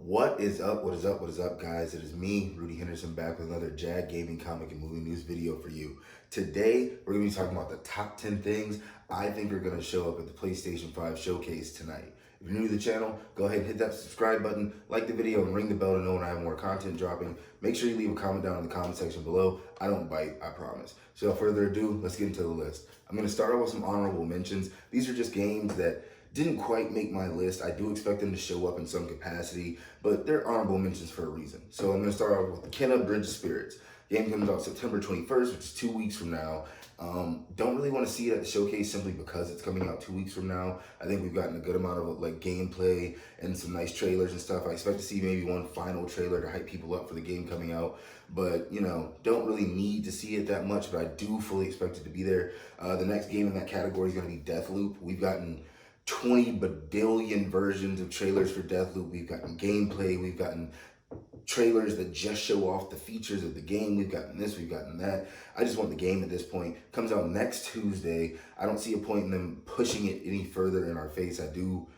What is up? What is up? What is up, guys? It is me, Rudy Henderson, back with another Jag Gaming comic and movie news video for you. Today, we're going to be talking about the top 10 things I think are going to show up at the PlayStation 5 showcase tonight. If you're new to the channel, go ahead and hit that subscribe button, like the video, and ring the bell to know when I have more content dropping. Make sure you leave a comment down in the comment section below. I don't bite, I promise. So without further ado, let's get into the list. I'm going to start off with some honorable mentions. These are just games that didn't quite make my list. I do expect them to show up in some capacity, but they're honorable mentions for a reason. So I'm going to start off with the Kenna Bridge of Spirits. Game comes out September 21st, which is 2 weeks from now. Don't really want to see it at the showcase simply because it's coming out 2 weeks from now. I think we've gotten a good amount of like gameplay and some nice trailers and stuff. I expect to see maybe one final trailer to hype people up for the game coming out. But, you know, don't really need to see it that much, but I do fully expect it to be there. The next game in that category is going to be Deathloop. We've gotten 20 badillion versions of trailers for Deathloop. We've gotten gameplay. We've gotten trailers that just show off the features of the game. We've gotten this, we've gotten that. I just want the game at this point. Comes out next Tuesday. I don't see a point in them pushing it any further in our face. I do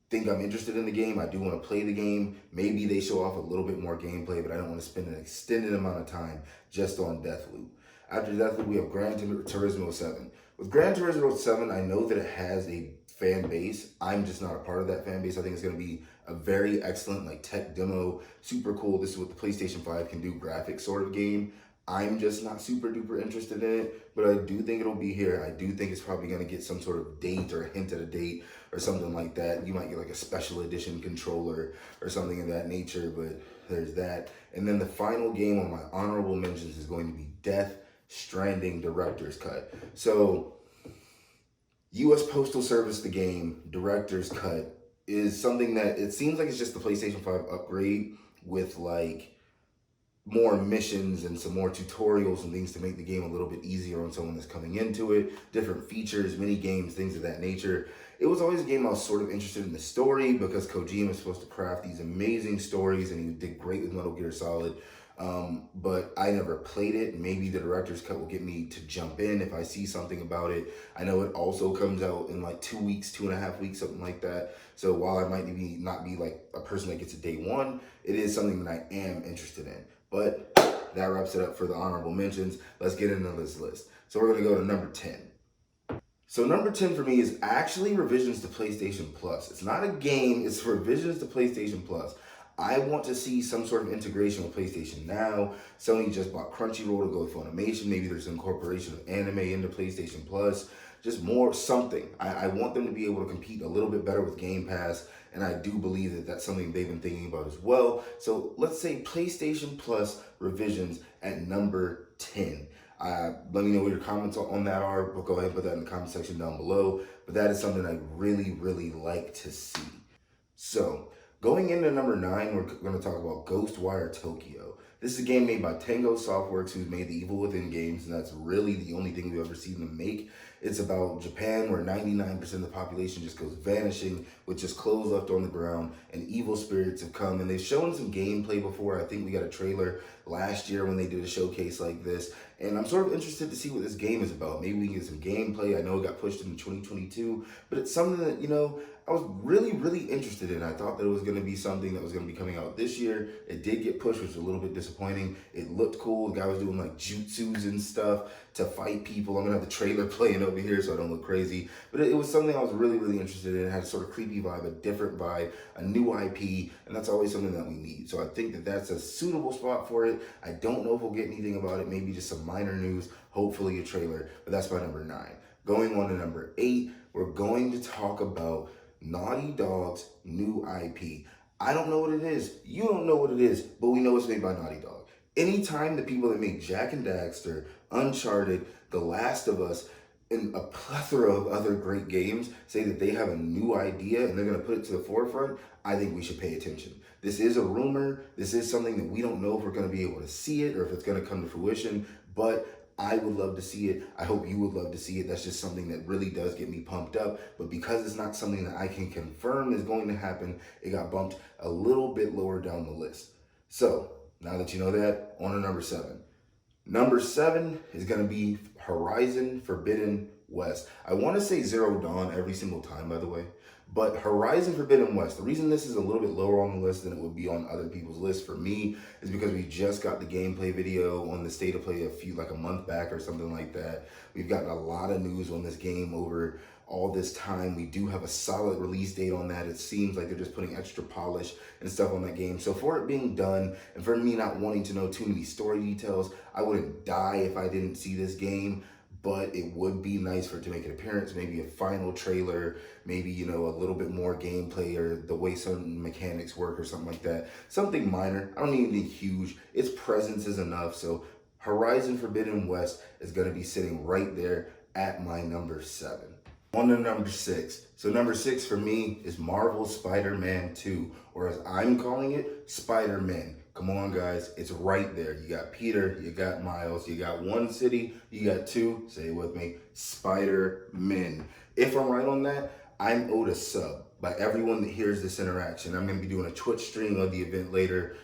think I'm interested in the game. I do want to play the game. Maybe they show off a little bit more gameplay, but I don't want to spend an extended amount of time just on Deathloop. After Deathloop, we have Gran Turismo 7. With Gran Turismo 7, I know that it has a fan base. I'm just not a part of that fan base. I think it's going to be a very excellent like tech demo, super cool. This is what the PlayStation 5 can do, graphic sort of game. I'm just not super duper interested in it, but I do think it'll be here. I do think it's probably going to get some sort of date or a hint at a date or something like that. You might get like a special edition controller or something of that nature, but there's that. And then the final game on my honorable mentions is going to be Death Stranding Director's Cut. So U.S. Postal Service, the game, Director's Cut, is something that it seems like it's just the PlayStation 5 upgrade with like more missions and some more tutorials and things to make the game a little bit easier on someone that's coming into it, different features, mini games, things of that nature. It was always a game I was sort of interested in the story because Kojima is supposed to craft these amazing stories and he did great with Metal Gear Solid. But I never played it. Maybe the director's cut will get me to jump in if I see something about it. I know it also comes out in like 2 weeks, 2.5 weeks, something like that. So while I might not be like a person that gets it day one, it is something that I am interested in. But that wraps it up for the honorable mentions. Let's get into this list. So we're going to go to number 10. So number 10 for me is actually revisions to PlayStation Plus. It's not a game, it's revisions to PlayStation Plus. I want to see some sort of integration with PlayStation Now. Sony just bought Crunchyroll to go with Funimation. Maybe there's incorporation of anime into PlayStation Plus. Just more something. I want them to be able to compete a little bit better with Game Pass, and I do believe that that's something they've been thinking about as well. So let's say PlayStation Plus revisions at number 10. Let me know what your comments on that are, but go ahead and put that in the comment section down below. But that is something I really, really like to see. So going into number 9, we're going to talk about Ghostwire Tokyo. This is a game made by Tango Softworks, who's made the Evil Within games, and that's really the only thing we've ever seen them make. It's about Japan, where 99% of the population just goes vanishing with just clothes left on the ground, and evil spirits have come. And they've shown some gameplay before. I think we got a trailer last year when they did a showcase like this, and I'm sort of interested to see what this game is about. Maybe we can get some gameplay. I know it got pushed into 2022, but it's something that, you know, I was really, really interested in. I thought that it was going to be something that was going to be coming out this year. It did get pushed, which was a little bit disappointing. It looked cool. The guy was doing like jutsus and stuff to fight people. I'm going to have the trailer playing over here so I don't look crazy. But it was something I was really, really interested in. It had a sort of creepy vibe, a different vibe, a new IP, and that's always something that we need. So I think that that's a suitable spot for it. I don't know if we'll get anything about it. Maybe just some minor news, hopefully a trailer, but that's my number 9. Going on to number 8, we're going to talk about Naughty Dog's new IP. I don't know what it is. You don't know what it is, but we know it's made by Naughty Dog. Anytime the people that make Jak and Daxter, Uncharted, The Last of Us, and a plethora of other great games say that they have a new idea and they're going to put it to the forefront, I think we should pay attention. This is a rumor. This is something that we don't know if we're going to be able to see it or if it's going to come to fruition, but I would love to see it. I hope you would love to see it. That's just something that really does get me pumped up. But because it's not something that I can confirm is going to happen, it got bumped a little bit lower down the list. So now that you know that, on to number 7. Number 7 is going to be Horizon Forbidden West. I want to say Zero Dawn every single time, by the way, But Horizon Forbidden West, the reason this is a little bit lower on the list than it would be on other people's lists for me is because we just got the gameplay video on the State of Play like a month back or something like that. We've gotten a lot of news on this game over all this time. We do have a solid release date on that. It seems like they're just putting extra polish and stuff on that game. So for it being done, and for me not wanting to know too many story details, I wouldn't die if I didn't see this game. But it would be nice for it to make an appearance, maybe a final trailer, maybe, you know, a little bit more gameplay or the way some mechanics work or something like that. Something minor. I don't need anything huge. Its presence is enough. So Horizon Forbidden West is going to be sitting right there at my number 7. On to number 6. So number 6 for me is Marvel Spider-Man 2, or as I'm calling it, Spider-Man. Come on, guys, it's right there. You got Peter, you got Miles, you got one city, you got two, say it with me, Spider-Man. If I'm right on that, I'm owed a sub by everyone that hears this interaction. I'm going to be doing a Twitch stream of the event later.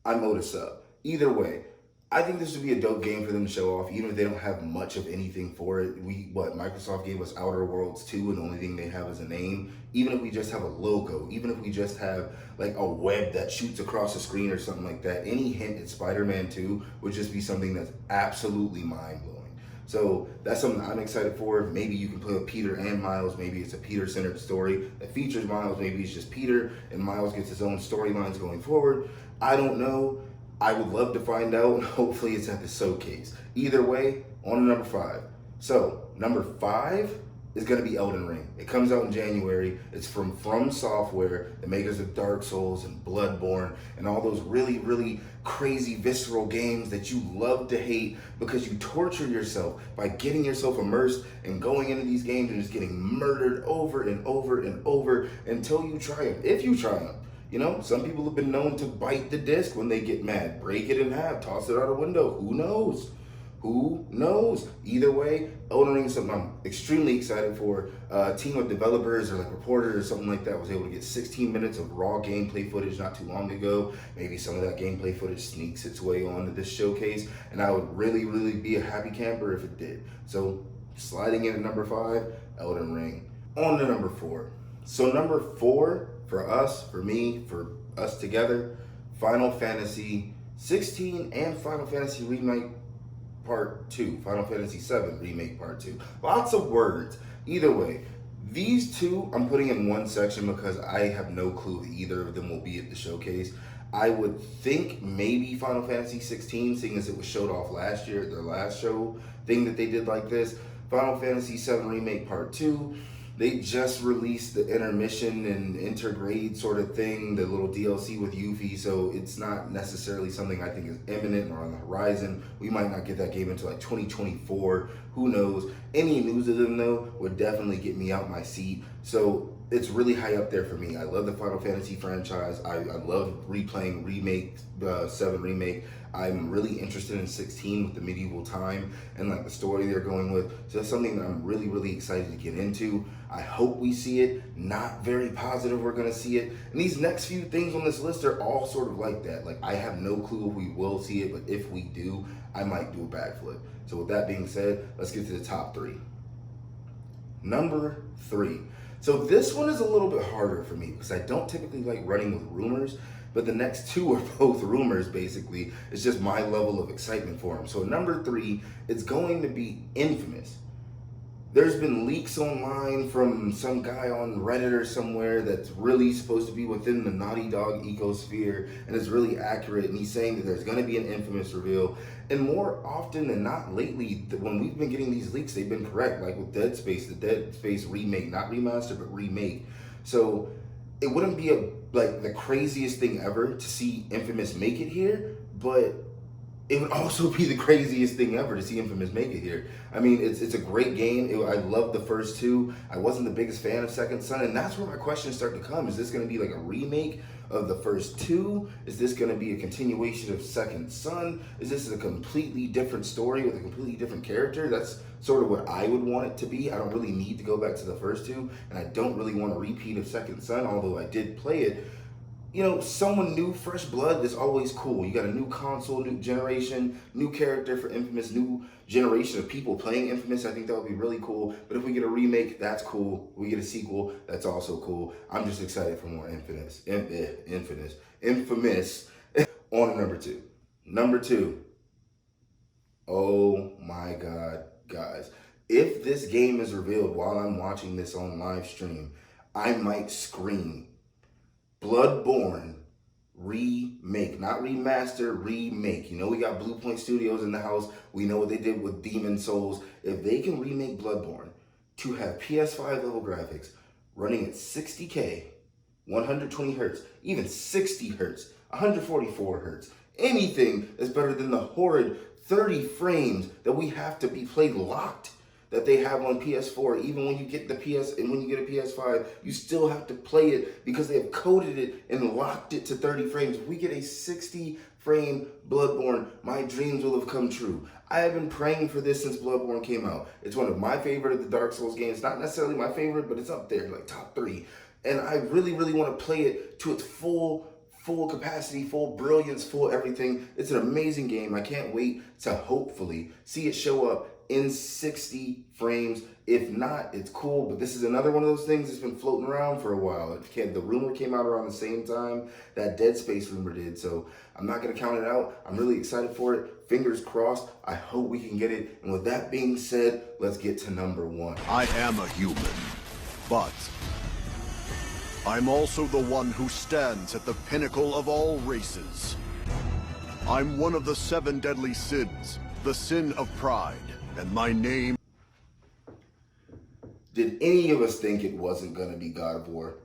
I'm owed a sub. Either way, I think this would be a dope game for them to show off, even if they don't have much of anything for it. Microsoft gave us Outer Worlds 2, and the only thing they have is a name. Even if we just have a logo, even if we just have like a web that shoots across the screen or something like that, any hint at Spider-Man 2 would just be something that's absolutely mind-blowing. So that's something I'm excited for. Maybe you can play with Peter and Miles. Maybe it's a Peter-centered story that features Miles. Maybe it's just Peter and Miles gets his own storylines going forward. I don't know. I would love to find out. Hopefully it's at the showcase. Either way, on to number 5. So number 5 is going to be Elden Ring. It comes out in January. It's from Software, the makers of Dark Souls and Bloodborne and all those really, really crazy visceral games that you love to hate because you torture yourself by getting yourself immersed and going into these games and just getting murdered over and over and over until you triumph. If you triumph. You know, some people have been known to bite the disc when they get mad, break it in half, toss it out a window. Who knows? Who knows? Either way, Elden Ring is something I'm extremely excited for. A team of developers or like reporters or something like that was able to get 16 minutes of raw gameplay footage not too long ago. Maybe some of that gameplay footage sneaks its way onto this showcase, and I would really, really be a happy camper if it did. So sliding in at number 5, Elden Ring. On to number 4. So number 4 for us, for me, for us together, Final Fantasy 16 and Final Fantasy Remake Part 2. Final Fantasy 7 Remake Part 2. Lots of words. Either way, these two I'm putting in one section because I have no clue if either of them will be at the showcase. I would think maybe Final Fantasy 16, seeing as it was showed off last year at their last show thing that they did like this. Final Fantasy 7 Remake Part 2. They just released the intermission and intergrade sort of thing, the little DLC with Yuffie, so it's not necessarily something I think is imminent or on the horizon. We might not get that game until like 2024. Who knows? Any news of them though would definitely get me out my seat. So it's really high up there for me. I love the Final Fantasy franchise. I love replaying 7 Remake. I'm really interested in 16 with the medieval time and like the story they're going with. So that's something that I'm really, really excited to get into. I hope we see it. Not very positive we're gonna see it. And these next few things on this list are all sort of like that. Like I have no clue if we will see it, but if we do, I might do a backflip. So with that being said, let's get to the top 3. Number 3. So this one is a little bit harder for me because I don't typically like running with rumors, but the next 2 are both rumors basically. It's just my level of excitement for them. So number 3, it's going to be Infamous. There's been leaks online from some guy on Reddit or somewhere that's really supposed to be within the Naughty Dog ecosphere and is really accurate, and he's saying that there's going to be an Infamous reveal. And more often than not lately, when we've been getting these leaks, they've been correct, like with Dead Space, the Dead Space remake, not remaster, but remake. So it wouldn't be like the craziest thing ever to see Infamous make it here, but it would also be the craziest thing ever to see Infamous make it here. I mean, it's a great game. I loved the first 2. I wasn't the biggest fan of Second Son, and that's where my questions start to come. Is this going to be like a remake of the first 2? Is this going to be a continuation of Second Son? Is this a completely different story with a completely different character? That's sort of what I would want it to be. I don't really need to go back to the first 2, and I don't really want a repeat of Second Son, although I did play it. someone new, fresh blood, that's always cool. You got a new console, new generation, new character for Infamous, new generation of people playing Infamous. I think that would be really cool. But if we get a remake, that's cool. We get a sequel, that's also cool. I'm just excited for more Infamous. On to number two. Number two. Oh my God, guys. If this game is revealed while I'm watching this on live stream, I might scream. Bloodborne remake, not remaster, remake. We got Blue Point Studios in the house. We know what they did with Demon Souls. If they can remake Bloodborne to have PS5 level graphics running at 60K, 120 hertz, even 60 hertz, 144 hertz, anything is better than the horrid 30 frames that we have to be played locked that they have on PS4. Even when you get the PS and when you get a PS5, you still have to play it because they have coded it and locked it to 30 frames. If we get a 60 frame Bloodborne, my dreams will have come true. I have been praying for this since Bloodborne came out. It's one of my favorite of the Dark Souls games. Not necessarily my favorite, but it's up there, like top 3. And I really, really want to play it to its full capacity, full brilliance, full everything. It's an amazing game. I can't wait to hopefully see it show up in 60 frames. If not, it's cool, but this is another one of those things that's been floating around for a while. The rumor came out around the same time that Dead Space rumor did, so I'm not going to count it out. I'm really excited for it. Fingers crossed. I hope we can get it. And with that being said, let's get to number one. I am a human, but I'm also the one who stands at the pinnacle of all races. I'm one of the 7 deadly sins, the sin of pride, and my name... Did any of us think it wasn't going to be God of War?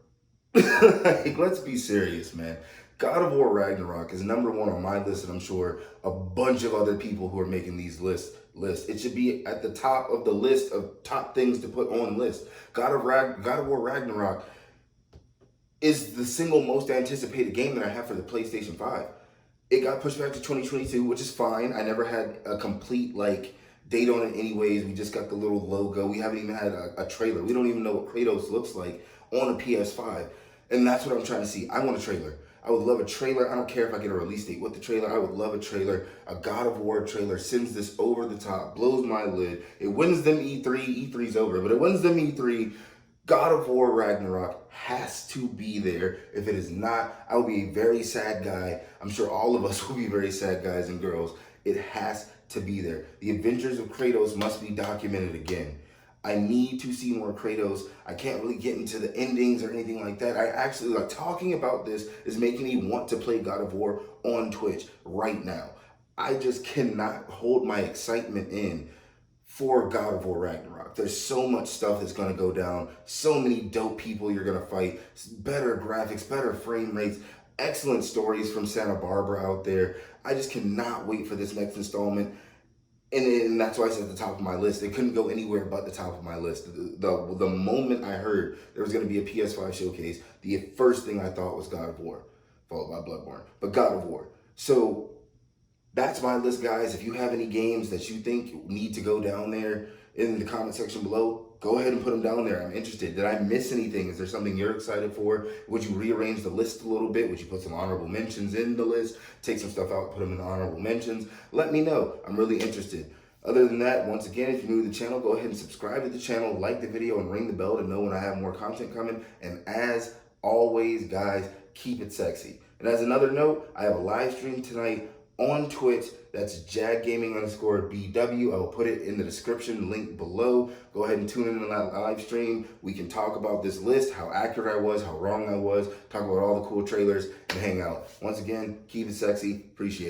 Like, let's be serious, man. God of War Ragnarok is number 1 on my list, and I'm sure a bunch of other people who are making these lists. It should be at the top of the list of top things to put on list. God of War Ragnarok is the single most anticipated game that I have for the PlayStation 5. It got pushed back to 2022, which is fine. I never had a complete, date on it anyways. We just got the little logo. We haven't even had a trailer. We don't even know what Kratos looks like on a PS5. And that's what I'm trying to see. I want a trailer. I would love a trailer. I don't care if I get a release date with the trailer. I would love a trailer. A God of War trailer sends this over the top, blows my lid. It wins them E3. E3's over, but it wins them E3. God of War Ragnarok has to be there. If it is not, I will be a very sad guy. I'm sure all of us will be very sad guys and girls. It has to be there. The adventures of Kratos must be documented again. I need to see more Kratos. I can't really get into the endings or anything like that. I actually, talking about this is making me want to play God of War on Twitch right now. I just cannot hold my excitement in for God of War Ragnarok. There's so much stuff that's going to go down. So many dope people you're going to fight. Better graphics, better frame rates, excellent stories from Santa Barbara out there. I just cannot wait for this next installment. And that's why it's at the top of my list. It couldn't go anywhere but the top of my list. The moment I heard there was going to be a PS5 showcase, the first thing I thought was God of War, followed by Bloodborne. But God of War. So that's my list, guys. If you have any games that you think need to go down there in the comment section below, go ahead and put them down there. I'm interested. Did I miss anything? Is there something you're excited for? Would you rearrange the list a little bit? Would you put some honorable mentions in the list? Take some stuff out, put them in the honorable mentions? Let me know. I'm really interested. Other than that, once again, if you're new to the channel, go ahead and subscribe to the channel, like the video, and ring the bell to know when I have more content coming. And as always, guys, keep it sexy. And as another note, I have a live stream tonight on Twitch. That's JAGgaming_BW. I will put it in the description link below. Go ahead and tune in on that live stream. We can talk about this list, how accurate I was, how wrong I was, talk about all the cool trailers, and hang out. Once again, keep it sexy. Appreciate it.